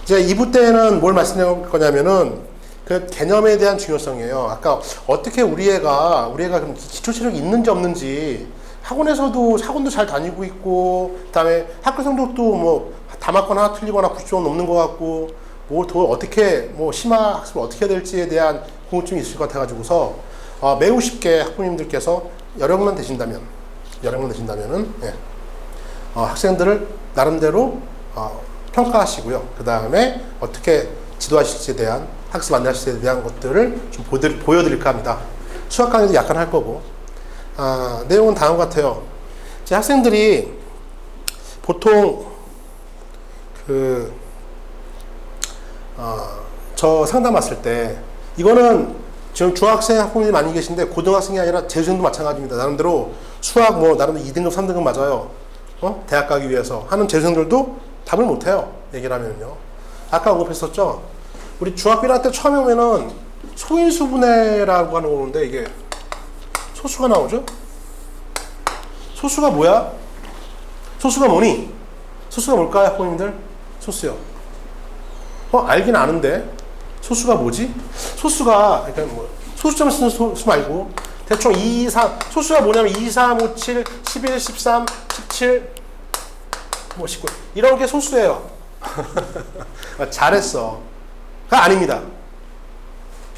이제 2부 때는 뭘 말씀드릴 거냐면은 그 개념에 대한 중요성이에요. 아까 어떻게 우리 애가 그럼 기초 체력이 있는지 없는지 학원도 잘 다니고 있고, 그다음에 학교 성적도 뭐 다 맞거나 하나 틀리거나 90점 넘는 것 같고, 뭐 더 어떻게 뭐 심화 학습을 어떻게 해야 될지에 대한 궁금증이 있을 것 같아가지고서 매우 쉽게 학부모님들께서 여력만 되신다면은 예. 학생들을 나름대로 평가하시고요. 그 다음에 어떻게 지도하실지에 대한 학습 안내하실지에 대한 것들을 좀 보여드릴까 합니다. 수학 강의도 약간 할 거고, 내용은 다음과 같아요. 제 학생들이 보통 저 상담 왔을 때, 이거는 지금 중학생 학부모님이 많이 계신데 고등학생이 아니라 재수생도 마찬가지입니다. 나름대로 수학 나름대로 2등급 3등급 맞아요. 대학 가기 위해서 하는 재수생들도 답을 못해요. 얘기를 하면요. 아까 언급했었죠. 우리 중학교 1학년 때 처음에 오면은 소인수분해라고 하는 거 오는데, 이게 소수가 나오죠? 소수가 뭐야? 소수가 뭐니? 소수가 뭘까요, 학부모님들? 소수요. 알긴 아는데 소수가 뭐지? 소수가 그러니까 뭐 소수점 쓰는 소수 말고 대충 2, 3 소수가 뭐냐면 2, 3, 5, 7, 11, 13, 17 뭐 19 이런 게 소수예요. 잘했어. 가 아닙니다.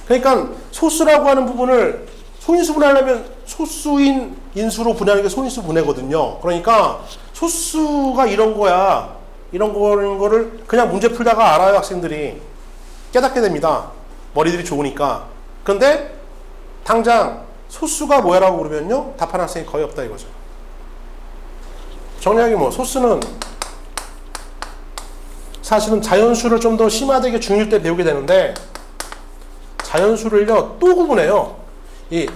그러니까 소수라고 하는 부분을 소인수 분해하려면 소수인 인수로 분해하는 게 소인수 분해거든요. 그러니까 소수가 이런 거야. 이런 거를 그냥 문제 풀다가 알아요. 학생들이 깨닫게 됩니다. 머리들이 좋으니까. 근데 당장 소수가 뭐야라고 그러면요, 답하는 학생이 거의 없다 이거죠. 정리하기 소수는 사실은 자연수를 좀 더 심화되게 중1 때 배우게 되는데, 자연수를요 또 구분해요. 이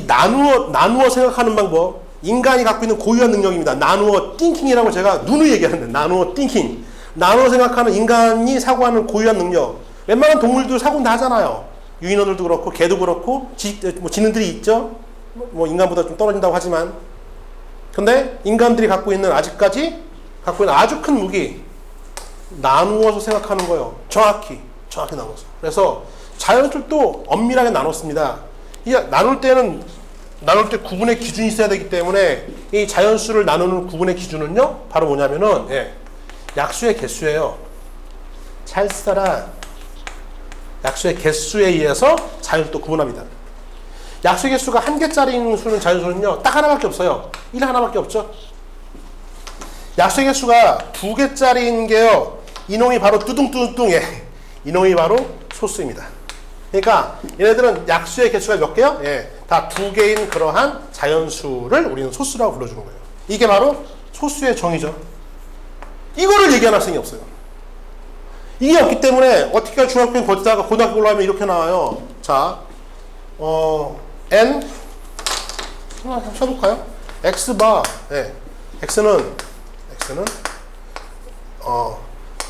나누어 생각하는 방법, 인간이 갖고 있는 고유한 능력입니다. 나누어 띵킹이라고 제가 누누이 얘기하는데, 나누어 띵킹. 나누어 생각하는 인간이 사고하는 고유한 능력. 웬만한 동물도 사고는 다 하잖아요. 유인원들도 그렇고, 개도 그렇고, 지능들이 있죠? 인간보다 좀 떨어진다고 하지만. 근데 인간들이 아직까지 갖고 있는 아주 큰 무기, 나누어서 생각하는 거예요. 정확히 나눠서. 그래서 자연술도 엄밀하게 나눴습니다. 나눌 때 구분의 기준이 있어야 되기 때문에, 이 자연수를 나누는 구분의 기준은요, 바로 뭐냐면은, 약수의 개수예요. 잘 써라. 약수의 개수에 의해서 자연수도 구분합니다. 약수의 개수가 1개짜리인 수는 자연수는요, 딱 하나밖에 없어요. 1 하나밖에 없죠. 약수의 개수가 2개짜리인 게요, 이놈이 바로 뚜둥뚜둥해. 이놈이 바로 소수입니다. 그러니까 얘네들은 약수의 개수가 몇 개요? 다 2개인 그러한 자연수를 우리는 소수라고 불러주는 거예요. 이게 바로 소수의 정의죠. 이거를 얘기하는 학생이 없어요. 이게 없기 때문에 어떻게 중학교는 거치다가 고등학교 올라가면 이렇게 나와요. 자, n 한번 써볼까요? x바, x는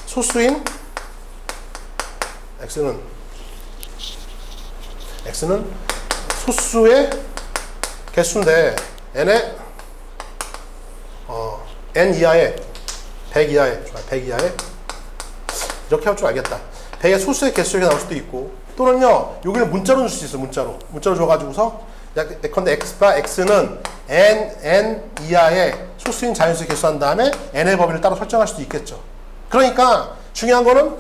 소수인 x는 소수의 개수인데, n의 n 이하에 100 이하에 이렇게 할 줄 알겠다. 100의 소수의 개수가 나올 수도 있고, 또는요 여기를 문자로 줄 수 있어요. 문자로 줘가지고서 예컨대 x는 n 이하의 소수인 자연수 개수한 다음에 n의 범위를 따로 설정할 수도 있겠죠. 그러니까 중요한 거는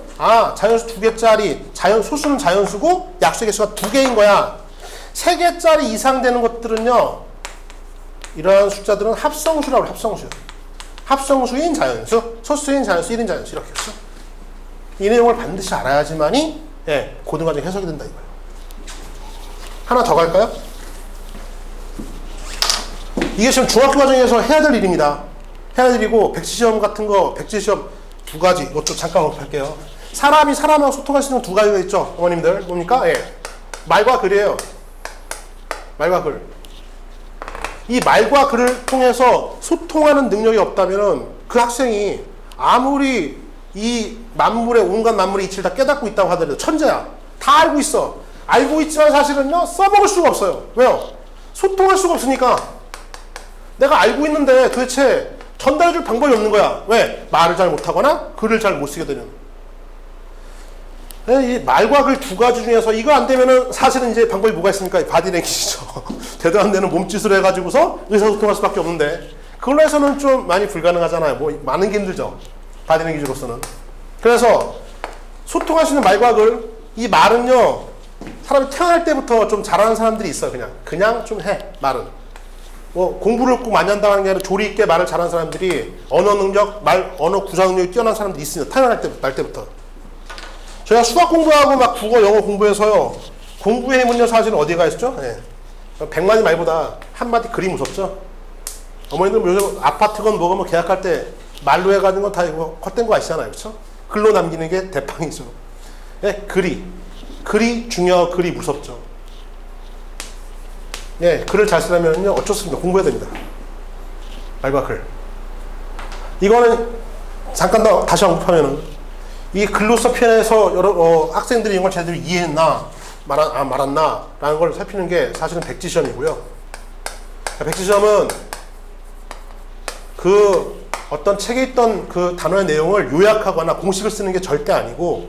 자연수 2개짜리, 소수는 자연수고 약수의 개수가 2개인 거야. 3개짜리 이상 되는 것들은요, 이러한 숫자들은 합성수라고 해요. 합성수인 자연수, 소수인 자연수, 1인 자연수 이렇게 했어. 이 내용을 반드시 알아야지만이 고등과정 해석이 된다 이거예요. 하나 더 갈까요? 이게 지금 중학교 과정에서 해야 될 일입니다. 해야 될 일이고, 백지시험 같은 거, 백지시험 2가지, 이것도 잠깐 언급할게요. 사람이 사람하고 소통할 수 있는 2가지가 있죠. 어머님들 뭡니까? 말과 글이에요. 말과 글. 이 말과 글을 통해서 소통하는 능력이 없다면은 그 학생이 아무리 이 온갖 만물의 이치를 다 깨닫고 있다고 하더라도 천재야. 다 알고 있어. 알고 있지만 사실은요, 써먹을 수가 없어요. 왜요? 소통할 수가 없으니까. 내가 알고 있는데 도대체 전달해줄 방법이 없는 거야. 왜? 말을 잘 못하거나 글을 잘 못 쓰게 되는. 이 말과 글 두 가지 중에서 이거 안 되면은 사실은 이제 방법이 뭐가 있습니까? 바디랭귀지죠. 되도 안 되는 몸짓을 해가지고서 의사소통할 수밖에 없는데 그걸로 해서는 좀 많이 불가능하잖아요. 뭐 많은 게 힘들죠. 바디랭귀지로서는. 그래서 소통할 수 있는 말과 글, 이 말은요 사람이 태어날 때부터 좀 잘하는 사람들이 있어요. 그냥 좀 해. 말은 뭐 공부를 꼭 많이 한다는 게 아니라 조리 있게 말을 잘하는 사람들이 언어 능력, 언어 구사 능력이 뛰어난 사람들이 있습니다. 태어날 때부터. 제가 수학 공부하고 막 국어, 영어 공부해서요. 공부의 힘은요, 사실은 어디가 있었죠? 예. 100마디 말보다 한마디 글이 무섭죠? 어머니들 요즘 아파트건 뭐건 뭐 계약할 때 말로 해가지고 건 다 이거 헛된 거 아시잖아요. 그렇죠? 글로 남기는 게 대빵이죠. 예, 글이 중요하고 글이 무섭죠. 예, 글을 잘 쓰려면요, 어쩔 수 없습니다. 공부해야 됩니다. 말과 글. 이거는 잠깐 더 다시 언급하면은 이 글로써 표현해서 여러 학생들이 이걸 제대로 이해했나 말았나 라는 걸 살피는 게 사실은 백지시험이고요. 백지시험은 그 어떤 책에 있던 그 단어의 내용을 요약하거나 공식을 쓰는 게 절대 아니고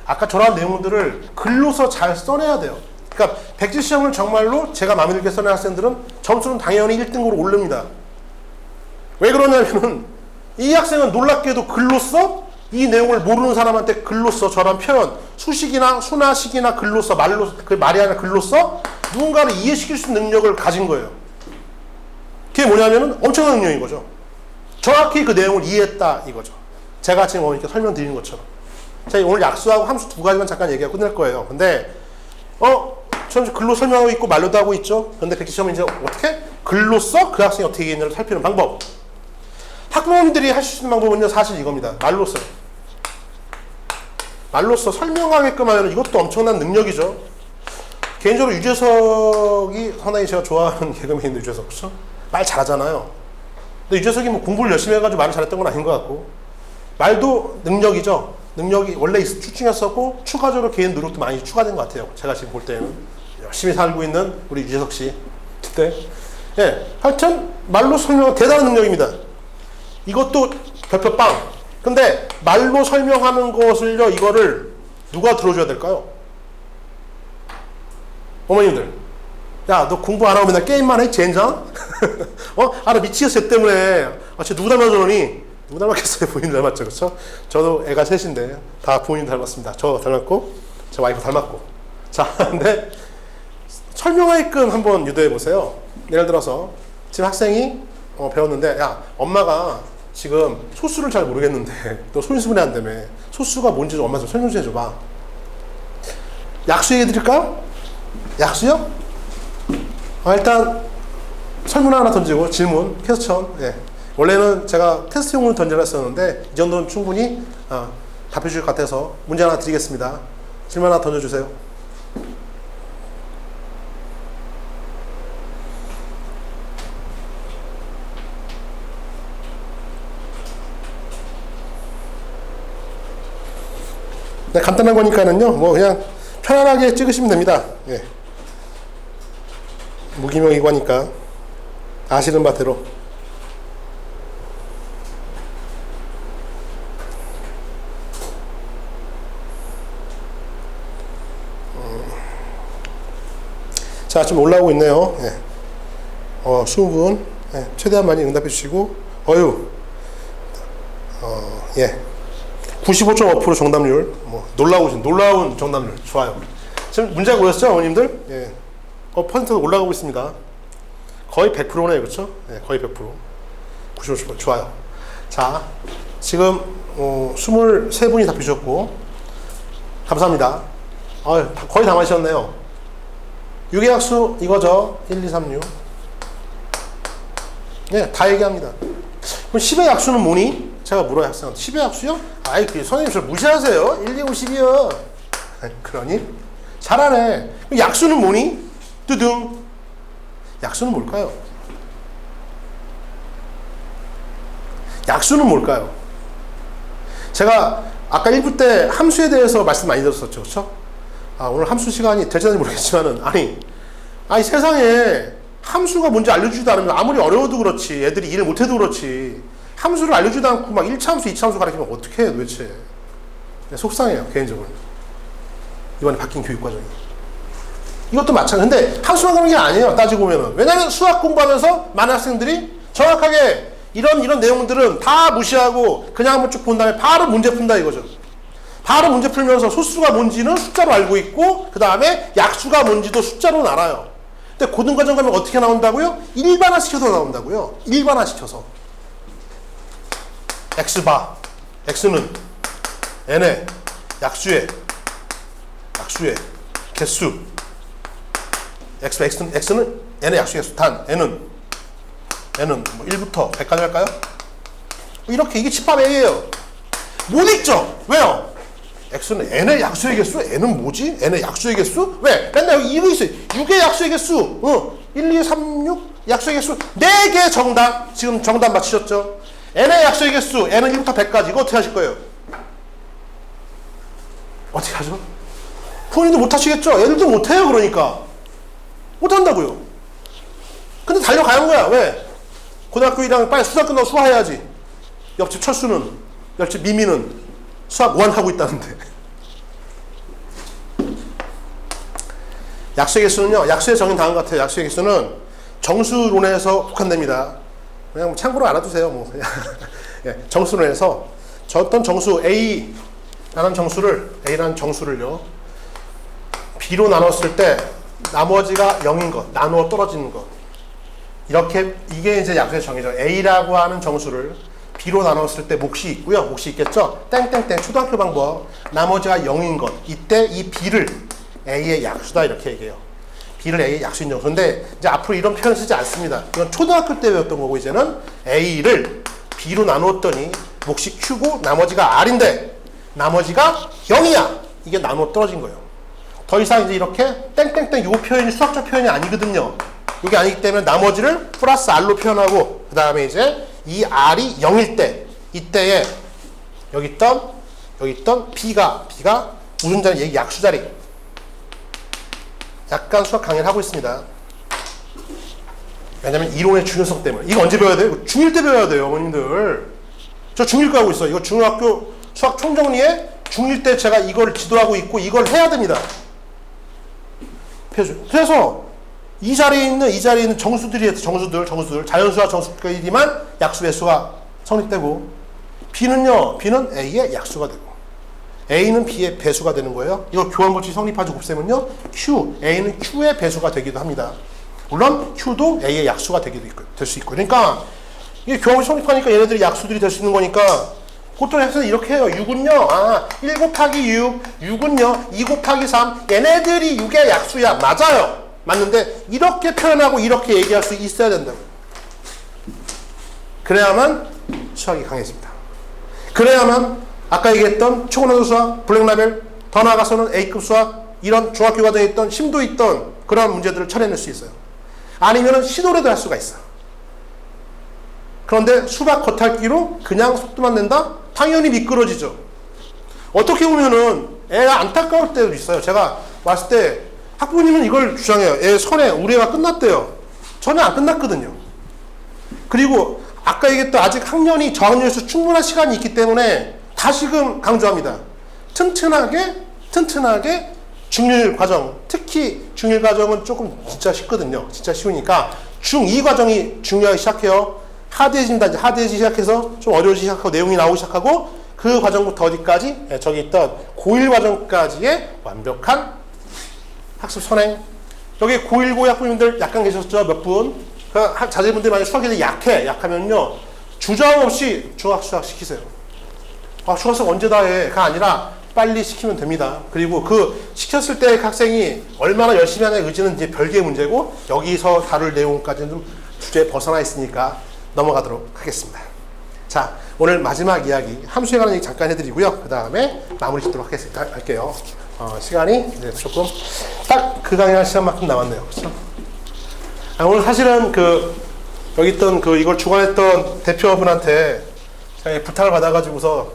아까 저런 내용들을 글로서 잘 써내야 돼요. 그러니까 백지시험을 정말로 제가 마음에 들게 써낸 학생들은 점수는 당연히 1등으로 오릅니다. 왜 그러냐면은 이 학생은 놀랍게도 글로써 이 내용을 모르는 사람한테 글로써 저런 표현, 수식이나 순화식이나 글로써 말로 그 말이 아니라 글로써 누군가를 이해시킬 수 있는 능력을 가진 거예요. 그게 뭐냐면은 엄청난 능력인 거죠. 정확히 그 내용을 이해했다 이거죠. 제가 지금 이렇게 설명드리는 것처럼. 제가 오늘 약수하고 함수 두 가지만 잠깐 얘기하고 끝낼 거예요. 근데 저는 글로 설명하고 있고 말로도 하고 있죠. 근데 백지시험은 이제 어떻게 글로써 그 학생이 어떻게 얘기했냐를 살피는 방법. 학부모님들이 하실 수 있는 방법은요, 사실 이겁니다. 말로써 설명하게끔 하면 이것도 엄청난 능력이죠. 개인적으로 유재석이 상당히 제가 좋아하는 개그맨인데, 유재석, 그렇죠? 말 잘하잖아요. 근데 유재석이 뭐 공부를 열심히 해가지고 말을 잘했던 건 아닌 것 같고, 말도 능력이죠. 능력이 원래 출중했었고 추가적으로 개인 노력도 많이 추가된 것 같아요. 제가 지금 볼 때는 열심히 살고 있는 우리 유재석 씨 그때, 예, 하여튼 말로 설명은 대단한 능력입니다. 이것도 별표 빵. 근데 말로 설명하는 것을요, 이거를 누가 들어줘야 될까요? 어머님들. 야, 너 공부 안 하고 맨날 게임만 해? 젠장? 나 미치겠어, 쟤 때문에. 쟤 누구 닮아서 그러니? 누구 닮았겠어요? 부인 닮았죠, 그렇죠? 저도 애가 셋인데 다 부인 닮았습니다. 저 닮았고, 저 와이프 닮았고. 자, 근데 설명하게끔 한번 유도해 보세요. 예를 들어서 지금 학생이 배웠는데, 야, 엄마가 지금 소수를 잘 모르겠는데 너 소인수분해 한다며. 소수가 뭔지 좀 엄마 좀 설명 좀 해줘봐. 약수 얘기해 드릴까요? 약수요? 일단 설문 하나 던지고 질문, 퀘스천. 예. 원래는 제가 테스트용으로 던지려 했었는데 이 정도는 충분히 답해 주실 것 같아서 문제 하나 드리겠습니다. 질문 하나 던져주세요. 네, 간단한 거니까는요, 뭐 그냥 편안하게 찍으시면 됩니다. 예. 무기명이고 하니까 아시는 바대로. 자, 좀 올라오고 있네요. 예. 20분. 예. 최대한 많이 응답해 주시고, 예. 95.5% 정답률. 놀라운 정답률. 좋아요. 지금 문제가 뭐였죠, 어머님들? 예. 퍼센트가 올라가고 있습니다. 거의 100%네요, 그렇죠? 예, 거의 100%. 95%. 좋아요. 자, 지금 23분이 답해 주셨고, 감사합니다. 거의 다 마셨네요. 유계학수 이거죠. 1, 2, 3, 6. 예, 다 얘기합니다. 그럼 10의 약수는 뭐니? 제가 물어요, 학생한테. 10의 약수요? 선생님 저 무시하세요. 1, 2, 5, 10이요. 그러니? 잘하네. 그럼 약수는 뭐니? 뜨둥. 약수는 뭘까요? 약수는 뭘까요? 제가 아까 1부 때 함수에 대해서 말씀 많이 들었었죠. 그렇죠? 오늘 함수 시간이 될지는 모르겠지만은, 아니 세상에 함수가 뭔지 알려주지도 않으면 아무리 어려워도 그렇지, 애들이 일을 못해도 그렇지, 함수를 알려주지도 않고 막 1차 함수, 2차 함수 가르치면 어떻게 해 도대체. 속상해요, 개인적으로. 이번에 바뀐 교육과정이. 이것도 마찬가지. 근데 함수만 그런 게 아니에요. 따지고 보면은. 왜냐면 수학 공부하면서 많은 학생들이 정확하게 이런 내용들은 다 무시하고 그냥 한번 쭉 본 다음에 바로 문제 푼다 이거죠. 바로 문제 풀면서 소수가 뭔지는 숫자로 알고 있고 그 다음에 약수가 뭔지도 숫자로 알아요. 근데 고등과정 가면 어떻게 나온다고요? 일반화시켜서 나온다고요. 일반화시켜서. x바, x는 n의 약수의 개수, x는 n의 약수의 개수, 단 n은 뭐 1부터 100까지 할까요? 이렇게 이게 집합 A예요. 못 읽죠? 왜요? x는 n의 약수의 개수, n은 뭐지? n의 약수의 개수? 왜? 맨날 여기 2로 있어요. 6의 약수의 개수, 1, 2, 3, 6 약수의 개수 4개 정답. 지금 정답 맞히셨죠? n의 약수의 개수, n은 1부터 100까지. 이거 어떻게 하실 거예요? 어떻게 하죠? 본인도 못 하시겠죠? 애들도 못 해요. 그러니까 못 한다고요. 근데 달려가는 거야. 왜? 고등학교 1학년 빨리 수학 끝나고 수화해야지. 옆집 철수는, 옆집 미미는 수학 1 하고 있다는데. 약수의 개수는요, 약수의 정의는 다음 것 같아요. 약수의 개수는 정수론에서 국한됩니다. 그냥 참고로 알아두세요. 뭐. 예, 정수론에서 어떤 정수 A라는 정수를요, B로 나눴을 때 나머지가 0인 것, 나누어 떨어지는 것. 이게 이제 약수의 정의죠. A라고 하는 정수를 B로 나눴을 때 몫이 있고요. 몫이 있겠죠? 땡땡땡 초등학교 방법. 나머지가 0인 것. 이때 이 B를 A의 약수다 이렇게 얘기해요. B를 A의 약수인 정수. 근데 이제 앞으로 이런 표현을 쓰지 않습니다. 이건 초등학교 때 배웠던 거고 이제는 A를 B로 나누었더니 몫이 Q고 나머지가 R인데 나머지가 0이야. 이게 나누어 떨어진 거예요. 더 이상 이제 이렇게 땡땡땡 요 표현이 수학적 표현이 아니거든요. 이게 아니기 때문에 나머지를 플러스 R로 표현하고 그 다음에 이제 이 R이 0일 때 이때에 여기 있던 B가 무슨 자리? 얘 약수 자리. 약간 수학 강의를 하고 있습니다. 왜냐면 이론의 중요성 때문에. 이거 언제 배워야 돼요? 중1 때 배워야 돼요, 어머님들. 저 중1과 하고 있어요. 이거 중학교 수학 총정리에 중1 때 제가 이걸 지도하고 있고 이걸 해야 됩니다. 그래서 이 자리에 있는 정수들 자연수와 정수끼리만 약수 배수가 성립되고 B는 A의 약수가 되고 A는 B의 배수가 되는 거예요. 이거 교환법칙 성립하죠. 곱셈은요. A는 Q의 배수가 되기도 합니다. 물론 Q도 A의 약수가 될 수 있고. 그러니까 이게 교환법칙 성립하니까 얘네들이 약수들이 될 수 있는 거니까 보통 학생은 이렇게 해요. 6은요. 1 곱하기 6, 6은요. 2 곱하기 3. 얘네들이 6의 약수야. 맞아요. 맞는데 이렇게 표현하고 이렇게 얘기할 수 있어야 된다고. 그래야만 수학이 강해집니다. 그래야만 아까 얘기했던 초고난도 수학, 블랙라벨, 더 나아가서는 A급 수학, 이런 중학교 과정에 있던 심도 있던 그런 문제들을 처리해낼 수 있어요. 아니면은 시도라도 할 수가 있어. 그런데 수박 겉핥기로 그냥 속도만 낸다? 당연히 미끄러지죠. 어떻게 보면은 애가 안타까울 때도 있어요. 제가 왔을 때 학부모님은 이걸 주장해요. 애 손에 우리 애가 끝났대요. 전혀 안 끝났거든요. 그리고 아까 얘기했던 아직 학년이 저학년에서 충분한 시간이 있기 때문에 다시금 강조합니다. 튼튼하게 중1 과정, 특히 중1 과정은 조금 진짜 쉽거든요. 진짜 쉬우니까 중2 과정이 중요하게 시작해요. 하드해진다. 이제 하드해지기 시작해서 좀 어려워지기 시작하고 내용이 나오기 시작하고 그 과정부터 어디까지? 저기 있던 고1 과정까지의 완벽한 학습 선행. 여기 고1, 고2 학부모님들 약간 계셨죠? 몇 분? 그 자제분들이 만약 수학에 약하면요. 주저함 없이 중학수학 시키세요. 중학수학 언제 다 해?가 아니라 빨리 시키면 됩니다. 그리고 그 시켰을 때 그 학생이 얼마나 열심히 하냐의 의지는 이제 별개의 문제고 여기서 다룰 내용까지는 좀 주제에 벗어나 있으니까 넘어가도록 하겠습니다. 자, 오늘 마지막 이야기 함수에 관한 얘기 잠깐 해드리고요. 그 다음에 마무리 짓도록 할게요. 시간이 이제 조금 딱 그 강의할 시간만큼 남았네요. 그렇죠? 오늘 사실은 여기 있던 이걸 주관했던 대표분한테 제가 부탁을 받아가지고서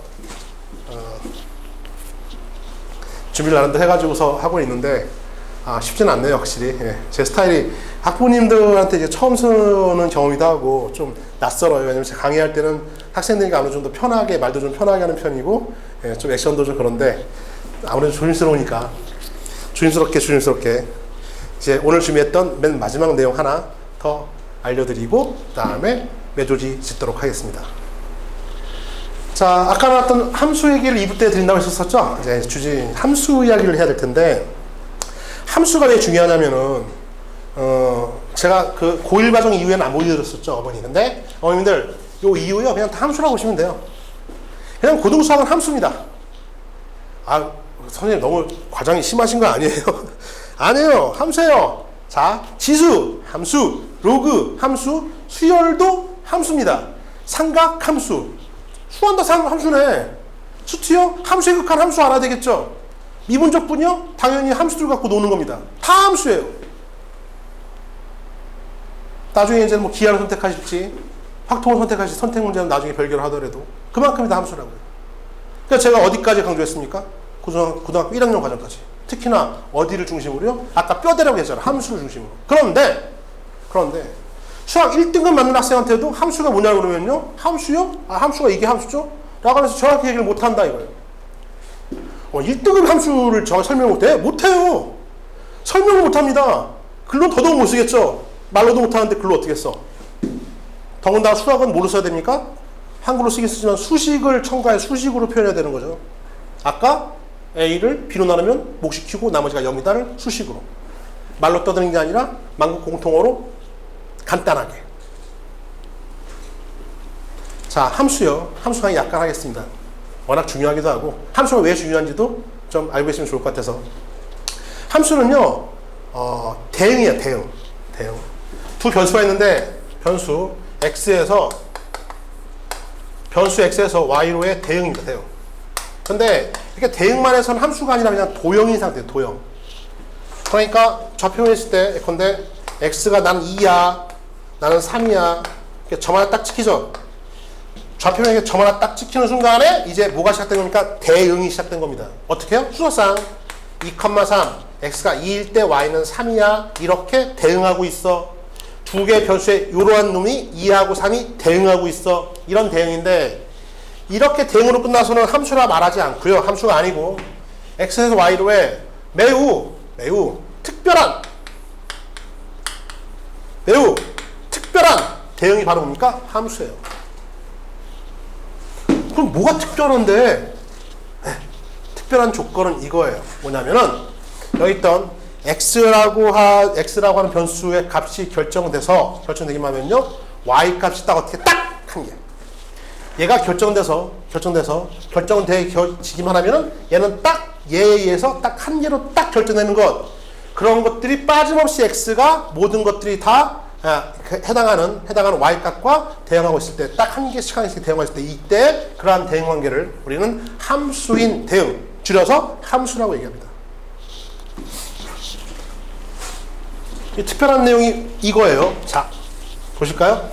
준비를 나름대로 해가지고서 하고 있는데 쉽지는 않네요. 확실히. 예. 제 스타일이 학부모님들한테 이제 처음 쓰는 경험이기도 하고 좀 낯설어요. 왜냐면 제가 강의할 때는 학생들과 어느 정도 편하게 말도 좀 편하게 하는 편이고 좀 액션도 좀 그런데 아무래도 조심스러우니까 조심스럽게 이제 오늘 준비했던 맨 마지막 내용 하나 더 알려드리고 그 다음에 매조지 짓도록 하겠습니다. 자, 아까 나왔던 함수 얘기를 2부 때 드린다고 했었죠? 이제 주제 함수 이야기를 해야 될 텐데, 함수가 왜 중요하냐면은, 제가 그 고1 과정 이후에는 안 보여드렸었죠, 어머니. 근데, 어머님들, 요 이후요, 그냥 다 함수라고 보시면 돼요. 그냥 고등수학은 함수입니다. 아, 선생님 너무 과장이 심하신 거 아니에요? 아니에요. 함수예요. 자, 지수, 함수, 로그, 함수, 수열도 함수입니다. 삼각, 함수. 수한다 함수네. 수투요? 함수에 극한 함수 알아야 되겠죠? 미분적분이요? 당연히 함수들 갖고 노는 겁니다. 다 함수예요. 나중에 이제 뭐 기하를 선택하실지, 확통을 선택하실지 선택 문제는 나중에 별개로 하더라도 그만큼이 다 함수라고요. 그러니까 제가 어디까지 강조했습니까? 고등학교 1학년 과정까지. 특히나 어디를 중심으로요? 아까 뼈대라고 했잖아. 함수를 중심으로. 그런데 수학 1등급 맞는 학생한테도 함수가 뭐냐고 그러면요. 함수요? 아, 함수가 이게 함수죠? 라고 해서 정확히 얘기를 못한다 이거예요. 1등급 함수를 저 설명 못해? 못해요. 설명을 못합니다. 글로 더더욱 못 쓰겠죠. 말로도 못하는데 글로 어떻게 써? 더군다나 수학은 뭐로 써야 됩니까? 한글로 쓰긴 쓰지만 수식을 첨가해 수식으로 표현해야 되는 거죠. 아까 A를 B로 나누면 목시키고 나머지가 0이다를 수식으로. 말로 떠드는 게 아니라 만국 공통어로 간단하게. 자, 함수요. 함수 강의 약간 하겠습니다. 워낙 중요하기도 하고 함수가 왜 중요한지도 좀 알고 계시면 좋을 것 같아서. 함수는요, 대응이에요. 대응. 두 변수가 있는데 변수 x에서 y로의 대응입니다. 대응. 근데 이렇게 대응만 해서는 함수가 아니라 그냥 도형인 상태예요. 도형. 그러니까 좌표했을 때 예컨대 x가 나는 2야, 나는 3이야. 이렇게 점 하나 딱 찍히죠. 좌표면에 점 하나 딱 찍히는 순간에 이제 뭐가 시작된 겁니까? 대응이 시작된 겁니다. 어떻게 해요? 수소상 2,3 x가 2일 때 y는 3이야. 이렇게 대응하고 있어. 두 개의 변수에 이러한 놈이 2하고 3이 대응하고 있어. 이런 대응인데 이렇게 대응으로 끝나서는 함수라 말하지 않고요. 함수가 아니고 x에서 y로의 매우 특별한 대응이 바로 뭡니까? 함수예요. 그럼 뭐가 특별한데? 특별한 조건은 이거예요. 뭐냐면은 여기 있던 x라고 하는 변수의 값이 결정되기만 하면요, y 값이 딱 어떻게 딱 한 개. 얘가 결정되기만 하면은 얘는 딱 얘에 의해서 딱 한 개로 딱 결정되는 것. 그런 것들이 빠짐없이 x가 모든 것들이 다 해당하는 y 값과 대응하고 있을 때, 딱 한 개씩 대응하고 있을 때, 이때 그러한 대응 관계를 우리는 함수인 대응, 줄여서 함수라고 얘기합니다. 이 특별한 내용이 이거예요. 자, 보실까요?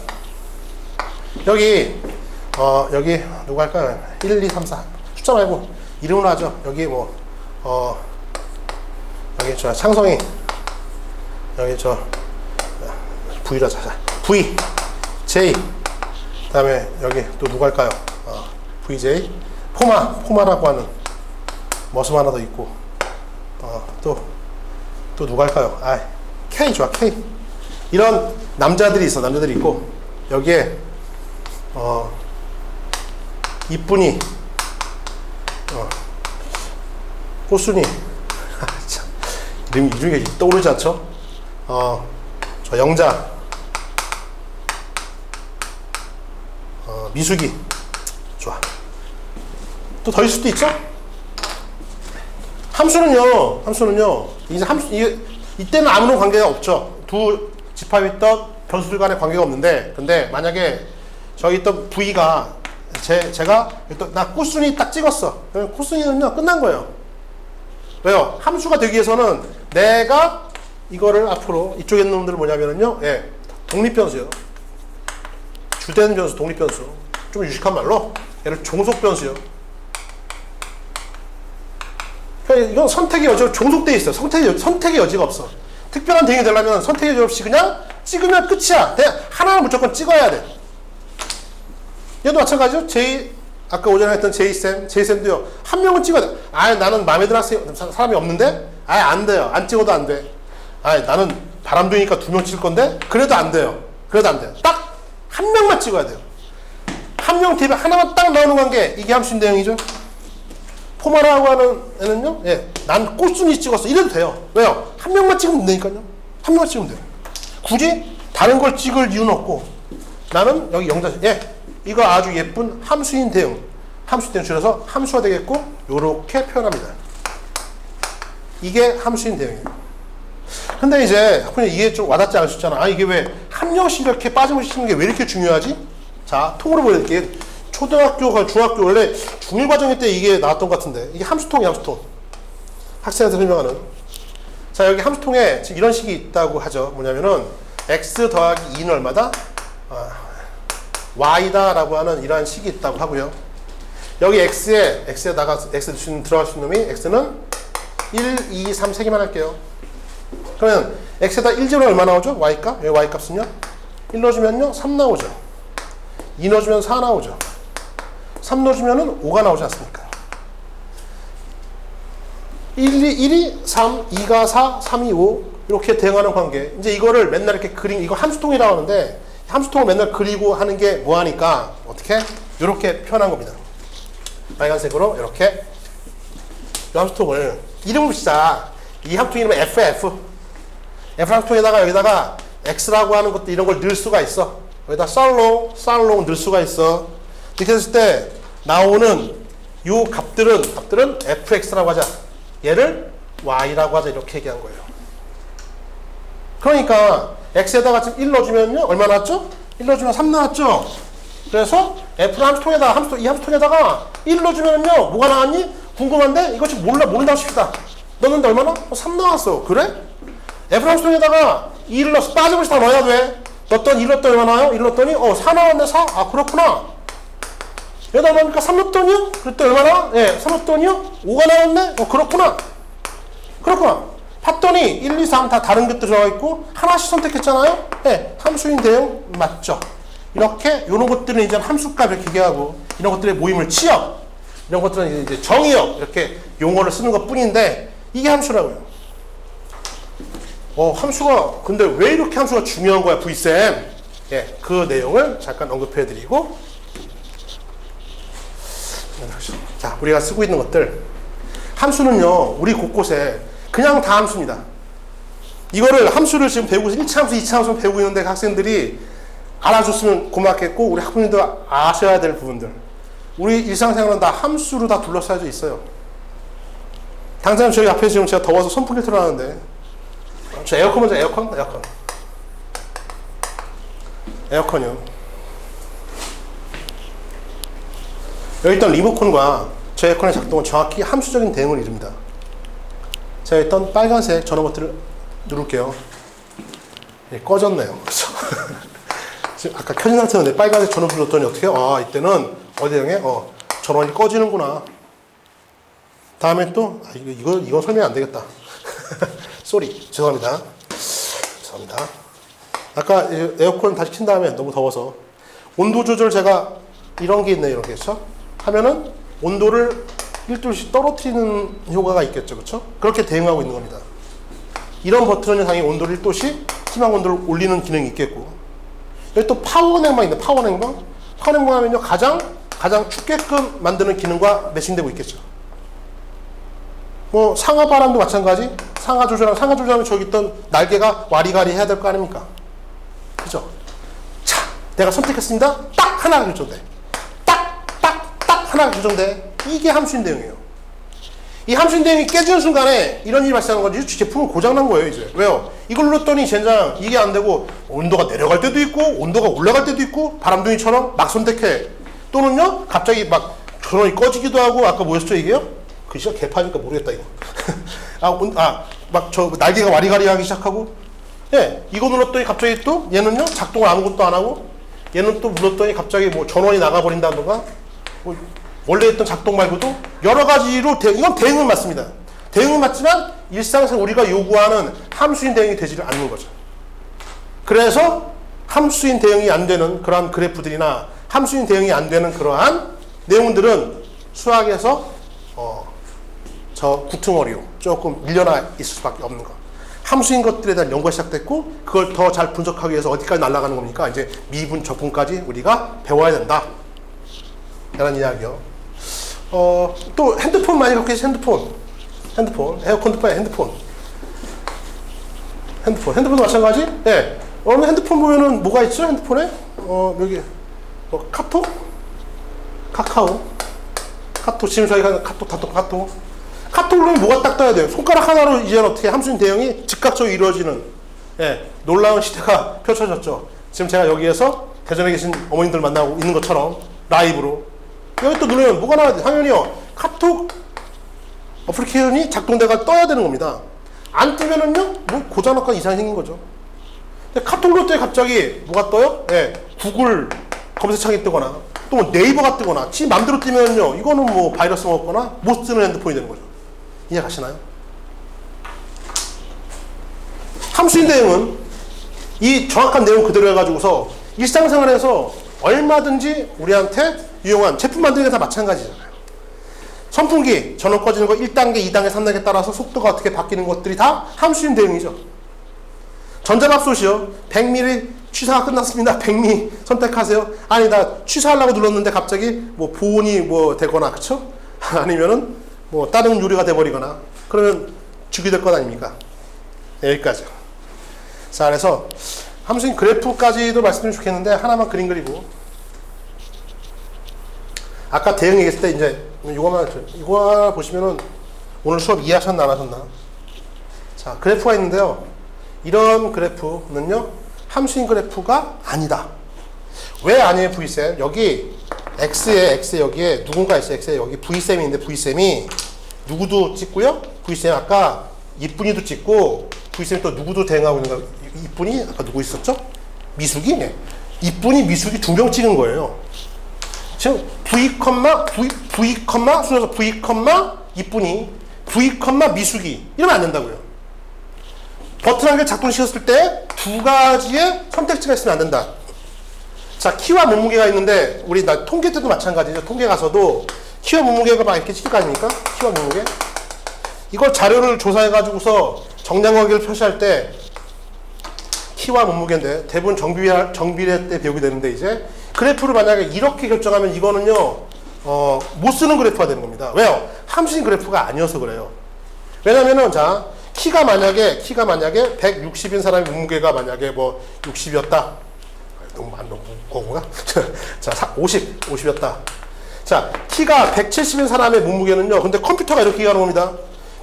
여기 누가 할까요? 1, 2, 3, 4 숫자 말고 이름으로 하죠. 여기 여기 저 창성이, 여기 저 V라 자자. V, J. 그다음에 여기 또 누가 할까요? VJ. 포마라고 하는 머슴 하나 더 있고. 또 누가 할까요? K 좋아. K. 이런 남자들이 있고 여기에 이쁜이, 꽃순이. 참, 이름이 떠오르지 않죠? 저 영자, 미숙이. 좋아. 또 더 있을 수도 있죠? 함수는요, 이제 이때는 아무런 관계가 없죠. 두 집합이 있던 변수들 간의 관계가 없는데, 근데 만약에 저기 있던 V가 제가 나 꽃순이 딱 찍었어. 그러면 꽃순이는요, 끝난 거예요. 왜요? 함수가 되기 위해서는 내가 이거를 앞으로 이쪽에 있는 놈들은 뭐냐면요, 독립변수요. 주된 변수, 독립변수. 좀 유식한 말로 얘를 종속변수요. 그러니까 이건 선택의 여지가 종속되어 있어요. 선택의 여지가 없어. 특별한 대응이 되려면 선택의 여지 없이 그냥 찍으면 끝이야. 그냥 하나는 무조건 찍어야 돼. 얘도 마찬가지죠. 아까 오전에 했던 제이쌤도요. 한 명은 찍어야 돼. 아, 나는 마음에 드는 사람이 없는데? 아, 안 돼요. 안 찍어도 안 돼. 아, 나는 바람둥이니까 2명 찍을 건데? 그래도 안 돼요. 그래도 안 돼요. 딱 한 명만 찍어야 돼요. 한 명 대비 하나만 딱 나오는 관계. 이게 함수인 대응이죠. 포마라고 하는 애는요. 예, 난 꼴순이 찍었어. 이래도 돼요. 왜요? 한 명만 찍으면 되니까요. 한 명만 찍으면 돼요. 굳이 다른 걸 찍을 이유는 없고 나는 여기 영자 예, 이거 아주 예쁜 함수인 대응. 함수인 대응 줄여서 함수가 되겠고 요렇게 표현합니다. 이게 함수인 대응이에요. 근데 이제 이게 좀 와닿지 않으셨잖아. 아, 이게 왜 한 명씩 이렇게 빠짐없이 치는 게 왜 이렇게 중요하지? 자, 통으로 보여드릴게요. 초등학교가 중학교 원래 중1 과정 때 이게 나왔던 것 같은데 이게 함수통, 양수통. 학생한테 설명하는. 자, 여기 함수통에 지금 이런 식이 있다고 하죠. 뭐냐면은 x 더하기 2는 얼마다? y다 라고 하는 이러한 식이 있다고 하고요. 여기 x에다가 x 들어갈 수 있는 놈이 x는 1, 2, 3 세 개만 할게요. 그러면 x에다 1 제로 얼마 나오죠? y값? 여기 y값은요? 1 넣어주면요 3 나오죠. 2 넣어주면 4 나오죠. 3 넣어주면 5가 나오지 않습니까? 1이 3, 2가 4, 3이 5 이렇게 대응하는 관계. 이제 이거를 맨날 이렇게 이거 함수통이라고 하는데 함수통을 맨날 그리고 하는 게 뭐하니까 어떻게? 이렇게 표현한 겁니다. 빨간색으로 이렇게 이 함수통을 이름을 붙이자. 이 함수통 이름은 FF 함수통에다가 여기다가 X라고 하는 것도 이런 걸 넣을 수가 있어. 여기다 쌀롱 넣을 수가 있어. 이렇게 했을 때 나오는 요 값들은 fx라고 하자. 얘를 y라고 하자. 이렇게 얘기한 거예요. 그러니까 x에다가 지금 1 넣어주면요 얼마 나왔죠? 1 넣어주면 3 나왔죠? 그래서 f 함수통에다가 이 함수통에다가 1 넣어주면요 뭐가 나왔니? 궁금한데 이거 지금 모른다고 칩시다. 넣는데 얼마나? 3 나왔어. 그래? f 함수통에다가 2를 넣어서 빠짐없이 다 넣어야 돼. 넣었더니 1 넣었더니 얼마 나와요? 1 넣었더니 4 나왔네. 4? 아, 그렇구나. 여기다 넣으니까 3 넣었더니요? 그랬더니 얼마나? 예, 3 넣었더니요? 5가 나왔네? 그렇구나. 봤더니 1, 2, 3 다 다른 것들 들어가 있고 하나씩 선택했잖아요? 예, 함수인 대응 맞죠? 이렇게 요런 것들은 이제 함수값 이렇게 얘기하고 이런 것들의 모임을 치역 이런 것들은 이제 정의역 이렇게 용어를 쓰는 것 뿐인데 이게 함수라고요. 함수가 근데 왜 이렇게 함수가 중요한 거야 V쌤? 예, 그 내용을 잠깐 언급해 드리고 자, 우리가 쓰고 있는 것들 함수는요 우리 곳곳에 그냥 다 함수입니다. 이거를 함수를 지금 배우고 1차 함수, 2차 함수 배우고 있는데 학생들이 알아줬으면 고맙겠고 우리 학부모님들 아셔야 될 부분들 우리 일상생활은 다 함수로 다 둘러싸여져 있어요. 당장 저희 앞에 지금 제가 더워서 선풍기 틀어놨는데 저 에어컨 먼저 에어컨이요. 여기 있던 리모컨과 저 에어컨의 작동은 정확히 함수적인 대응을 이룹니다. 제가 있던 빨간색 전원 버튼을 누를게요. 예, 꺼졌네요. 그렇죠? 지금 아까 켜진 상태였는데 빨간색 전원 눌렀더니 어떻게 해요? 아, 이때는 어디 향해? 전원이 꺼지는구나. 다음에 또 이건 설명이 안 되겠다. 쏘리. 죄송합니다. 아까 에어컨 다시 킨 다음에 너무 더워서 온도 조절 제가 이런 게 있네요. 이렇게 그렇죠? 하면은 온도를 1도씩 떨어뜨리는 효과가 있겠죠. 그렇죠? 그렇게 대응하고 있는 겁니다. 이런 버튼은 당연히 온도를 1도씩 희망 온도를 올리는 기능이 있겠고 여기 또 파워 냉방 있네. 파워 냉방 하면요 가장 춥게끔 만드는 기능과 매칭되고 있겠죠. 뭐 상하 바람도 마찬가지. 상하 조절하면 저기 있던 날개가 와리가리 해야 될 거 아닙니까? 그죠? 자, 내가 선택했습니다. 딱 하나 결정돼. 딱 하나 결정돼. 이게 함수인 대응이에요. 이 함수인 대응이 깨지는 순간에 이런 일이 발생하는 거지. 제품은 고장난 거예요, 이제. 왜요? 이걸 눌렀더니 젠장 이게 안 되고 온도가 내려갈 때도 있고 온도가 올라갈 때도 있고 바람둥이처럼 막 선택해. 또는요, 갑자기 막 전원이 꺼지기도 하고 아까 뭐였죠, 이게요? 글씨가 개파니까 모르겠다, 이거. 막 저 날개가 와리가리 하기 시작하고 예, 이거 눌렀더니 갑자기 또 얘는요 작동을 아무것도 안 하고 얘는 또 눌렀더니 갑자기 뭐 전원이 나가버린다던가 뭐 원래 했던 작동 말고도 여러 가지로 이건 대응은 맞습니다. 대응은 맞지만 일상에서 우리가 요구하는 함수인 대응이 되지를 않는 거죠. 그래서 함수인 대응이 안 되는 그러한 그래프들이나 함수인 대응이 안 되는 그러한 내용들은 수학에서 저 구퉁어리로 조금 밀려나 있을 수밖에 없는 거. 함수인 것들에 대한 연구가 시작됐고 그걸 더 잘 분석하기 위해서 어디까지 날아가는 겁니까? 이제 미분, 적분까지 우리가 배워야 된다. 이런 이야기요. 또 핸드폰 많이 갖고 계시 핸드폰. 에어컨도 빠야 핸드폰도 마찬가지? 네. 오늘 핸드폰 보면은 뭐가 있죠? 핸드폰에? 여기 카카오. 지금 저희가 카톡 누르면 뭐가 딱 떠야 돼요. 손가락 하나로 이제는 어떻게 함수인 대응이 즉각적으로 이루어지는 놀라운 시대가 펼쳐졌죠. 지금 제가 여기에서 대전에 계신 어머님들 만나고 있는 것처럼 라이브로 여기 또 누르면 뭐가 나와야 돼? 당연히요. 카톡 어플리케이션이 작동돼가 떠야 되는 겁니다. 안 뜨면은요, 뭐 고장났거나 이상이 생긴 거죠. 근데 카톡 누를 때 갑자기 뭐가 떠요? 구글 검색창이 뜨거나 또 뭐 네이버가 뜨거나 지 맘대로 뜨면요, 이거는 뭐 바이러스가 없거나 못 쓰는 핸드폰이 되는 거죠. 이해가시나요? 함수인 대응은 이 정확한 내용 그대로 해가지고서 일상생활에서 얼마든지 우리한테 유용한 제품 만드는 게 다 마찬가지잖아요. 선풍기 전원 꺼지는 거 1단계, 2단계, 3단계 따라서 속도가 어떻게 바뀌는 것들이 다 함수인 대응이죠. 전자밥솥이요. 100ml 취사가 끝났습니다. 100ml 선택하세요. 아니 나 취사하려고 눌렀는데 갑자기 뭐 보온이 뭐 되거나 그쵸? 아니면은 뭐 다른 요리가 돼버리거나 그러면 죽이 될 것 아닙니까? 여기까지. 자, 그래서 함수인 그래프까지도 말씀드리면 좋겠는데 하나만 그림 그리고 아까 대응 얘기했을 때 이제 이거 보시면은 오늘 수업 이해하셨나 안 하셨나? 자, 그래프가 있는데요. 이런 그래프는요, 함수인 그래프가 아니다. 왜 아니에요, V쌤? 여기 X에 여기에 누군가 있어요. X에 여기 V쌤이 있는데 V쌤이 누구도 찍고요. V쌤 아까 이쁜이도 찍고 V쌤이 또 누구도 대응하고 있는 거. 이쁜이 아까 누구 있었죠? 미숙이? 네. 이쁜이 미숙이 두 명 찍은 거예요. 지금 V, 순서서 V, 이쁜이 V, 미숙이 이러면 안 된다고요. 버튼 한 개를 작동시켰을 때 두 가지의 선택지가 있으면 안 된다. 자, 키와 몸무게가 있는데 우리 통계 때도 마찬가지죠. 통계 가서도 키와 몸무게가 막 이렇게 찍힐 거 아닙니까? 키와 몸무게. 이걸 자료를 조사해가지고서 정량관계를 표시할 때 키와 몸무게인데 대부분 정비례 때 배우게 되는데 이제 그래프를 만약에 이렇게 결정하면 이거는요 못 쓰는 그래프가 되는 겁니다. 왜요? 함수인 그래프가 아니어서 그래요. 왜냐면은 자 키가 만약에 160인 사람의 몸무게가 만약에 뭐 60이었다. 너무 안 거구나. 자 50이었다. 자 키가 170인 사람의 몸무게는요. 근데 컴퓨터가 이렇게 얘기하는 겁니다.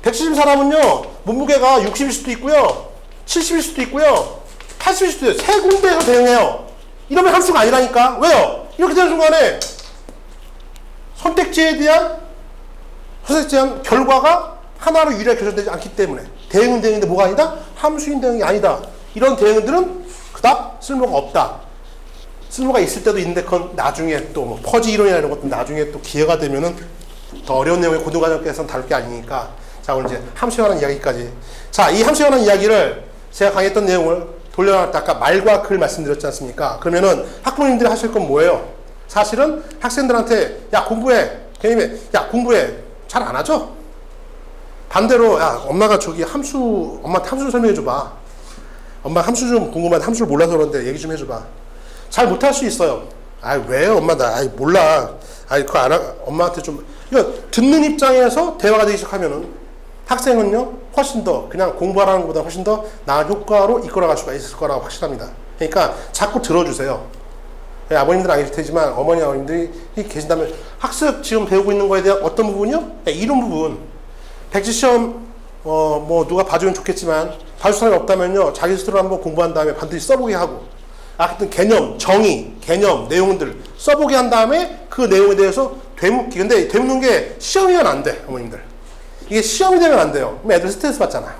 170 사람은요 몸무게가 60일 수도 있고요, 70일 수도 있고요, 80일 수도 있어요. 세 군데에서 대응해요. 이러면 함수가 아니라니까. 왜요? 이렇게 되는 순간에 선택지에 대한 결과가 하나로 유리하게 결정되지 않기 때문에 대응은 대응인데 뭐가 아니다? 함수인 대응이 아니다. 이런 대응들은 그닥 쓸모가 없다. 쓸모가 있을 때도 있는데 그건 나중에 또 뭐 퍼지 이론이나 이런 것도 나중에 또 기회가 되면은 더 어려운 내용의 고등과정에서는 다룰 게 아니니까. 자, 오늘 이제 함수에 관한 이야기까지. 자, 이 함수에 관한 이야기를 제가 강의했던 내용을 돌려놨다 아까 말과 글 말씀드렸지 않습니까? 그러면은 학부모님들이 하실 건 뭐예요? 사실은 학생들한테 야 공부해. 괜히 야 공부해. 잘 안 하죠? 반대로 야 엄마가 저기 엄마한테 함수 설명해 줘봐. 엄마 함수 좀 궁금한데 함수를 몰라서 그러는데 얘기 좀 해줘봐. 잘 못할 수 있어요. 아 왜요 엄마 나 몰라. 그거 엄마한테 좀 이거 듣는 입장에서 대화가 되기 시작하면은 학생은요 훨씬 더 그냥 공부하라는 것보다 훨씬 더 나은 효과로 이끌어갈 수가 있을 거라고 확실합니다. 그러니까 자꾸 들어주세요. 아버님들은 안 계실 테지만 어머니 아버님들이 계신다면 학습 지금 배우고 있는 거에 대한 어떤 부분이요? 이런 부분 백지시험 뭐 누가 봐주면 좋겠지만 봐줄 사람이 없다면요 자기 스스로 한번 공부한 다음에 반드시 써보게 하고 하여튼 개념, 정의, 개념, 내용들 써보게 한 다음에 그 내용에 대해서 되묻기. 근데 되묻는 게 시험이면 안 돼, 어머님들. 이게 시험이 되면 안 돼요. 그럼 애들 스트레스 받잖아요.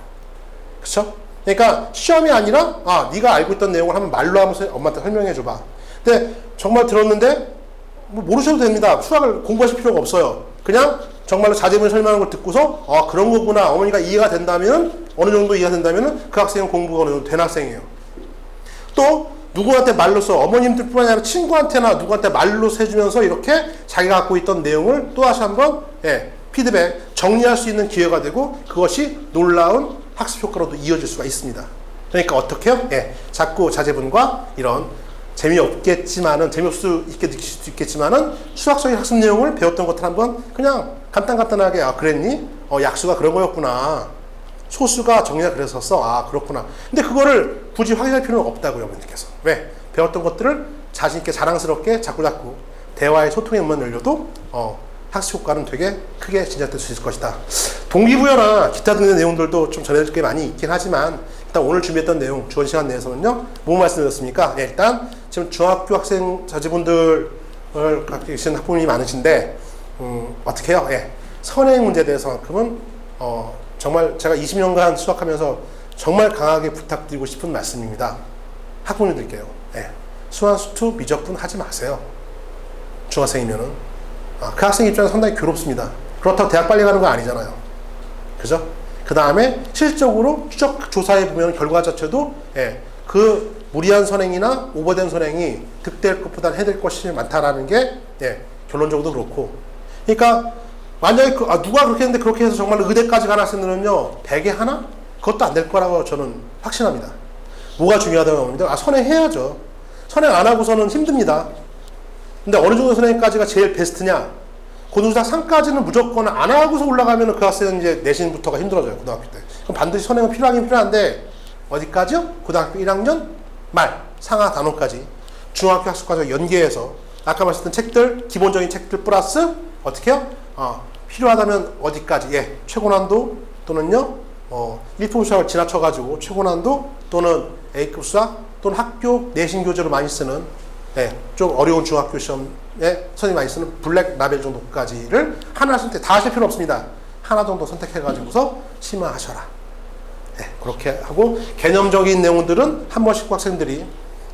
그쵸? 그러니까 시험이 아니라 네가 알고 있던 내용을 한번 말로 하면서 엄마한테 설명해 줘봐. 근데 정말 들었는데 뭐 모르셔도 됩니다. 수학을 공부하실 필요가 없어요. 그냥 정말로 자제분 설명하는 걸 듣고서 그런 거구나. 어머니가 이해가 된다면 어느 정도 이해가 된다면 그 학생은 공부가 어느 정도 된 학생이에요. 또 누구한테 말로써 어머님들뿐만 아니라 친구한테나 누구한테 말로써 해주면서 이렇게 자기가 갖고 있던 내용을 또다시 한번 피드백, 정리할 수 있는 기회가 되고 그것이 놀라운 학습 효과로도 이어질 수가 있습니다. 그러니까 어떻게 해요? 자꾸 자제분과 이런 재미없을 수 있게 느낄 수도 있겠지만은 수학적인 학습 내용을 배웠던 것들 한번 그냥 간단하게 그랬니? 약수가 그런 거였구나. 소수가 정리가 그랬었어. 그렇구나. 근데 그거를 굳이 확인할 필요는 없다고요, 여러분들께서. 왜? 배웠던 것들을 자신있게 자랑스럽게 자꾸 대화의 소통의 문만 열려도 학습 효과는 되게 크게 진전될 수 있을 것이다. 동기부여나 기타 등의 내용들도 좀 전해질 게 많이 있긴 하지만 일단 오늘 준비했던 내용, 주어진 시간 내에서는요, 뭐 말씀드렸습니까? 일단 지금 중학교 학생 자제분들 갖고 계신 학부모님이 많으신데 어떻게 해요? 선행 문제에 대해서만큼은 정말 제가 20년간 수학하면서 정말 강하게 부탁드리고 싶은 말씀입니다. 학부모님들께요. 수완수투 미적분 하지 마세요. 중학생이면은. 그 학생 입장에서 상당히 괴롭습니다. 그렇다고 대학 빨리 가는 거 아니잖아요. 그죠? 그 다음에 실질적으로 추적 조사해 보면 결과 자체도 그 무리한 선행이나 오버된 선행이 득될 것보다 해될 것이 많다라는 게 결론적으로 그렇고. 그러니까 만약에 누가 그렇게 했는데 그렇게 해서 정말 의대까지 가는 학생들은요 100에 하나? 그것도 안 될 거라고 저는 확신합니다. 뭐가 중요하다고 하면 선행해야죠. 선행 안 하고서는 힘듭니다. 근데 어느 정도 선행까지가 제일 베스트냐? 고등수학 3까지는 무조건 안 하고서 올라가면 그 학생은 이제 내신부터가 힘들어져요. 고등학교 때. 그럼 반드시 선행은 필요하긴 필요한데 어디까지요? 고등학교 1학년 말 상하 단원까지 중학교 학습과정 연계해서 아까 말씀드린 책들, 기본적인 책들 플러스 어떻게 해요? 필요하다면 어디까지? 최고난도 또는요 1품 수학을 지나쳐가지고 최고난도 또는 A급 수학 또는 학교 내신 교재로 많이 쓰는 좀 어려운 중학교 시험에 선생님이 많이 쓰는 블랙 라벨 정도까지를 하나 선택, 다 하실 필요 없습니다. 하나 정도 선택해가지고서 심화하셔라. 그렇게 하고 개념적인 내용들은 한 번씩 학생들이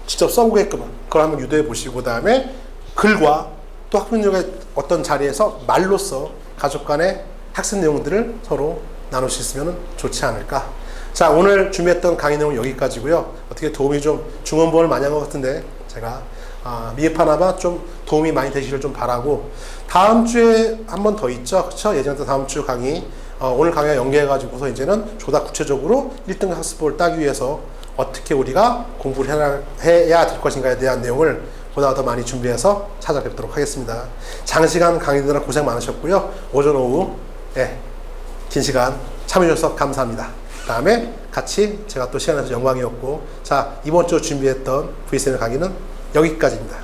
직접 써보게끔 그걸 한번 유도해 보시고 그 다음에 글과 또 학부모님의 어떤 자리에서 말로써 가족 간의 학습 내용들을 서로 나눌 수 있으면 좋지 않을까. 자, 오늘 준비했던 강의 내용은 여기까지고요. 어떻게 도움이 좀 중원부원을 많이 한 것 같은데 제가 미흡하나마 좀 도움이 많이 되시길 좀 바라고 다음 주에 한 번 더 있죠. 그쵸? 예전에 다음 주 강의 오늘 강의와 연계해가지고서 이제는 조다 구체적으로 1등 학습법을 따기 위해서 어떻게 우리가 공부를 해야 될 것인가에 대한 내용을 보다 더 많이 준비해서 찾아뵙도록 하겠습니다. 장시간 강의들은 고생 많으셨고요. 오전 오후 긴 시간 참여해주셔서 감사합니다. 그 다음에 같이 제가 또 시간 내서 영광이었고 자 이번 주 준비했던 VSM 강의는 여기까지입니다.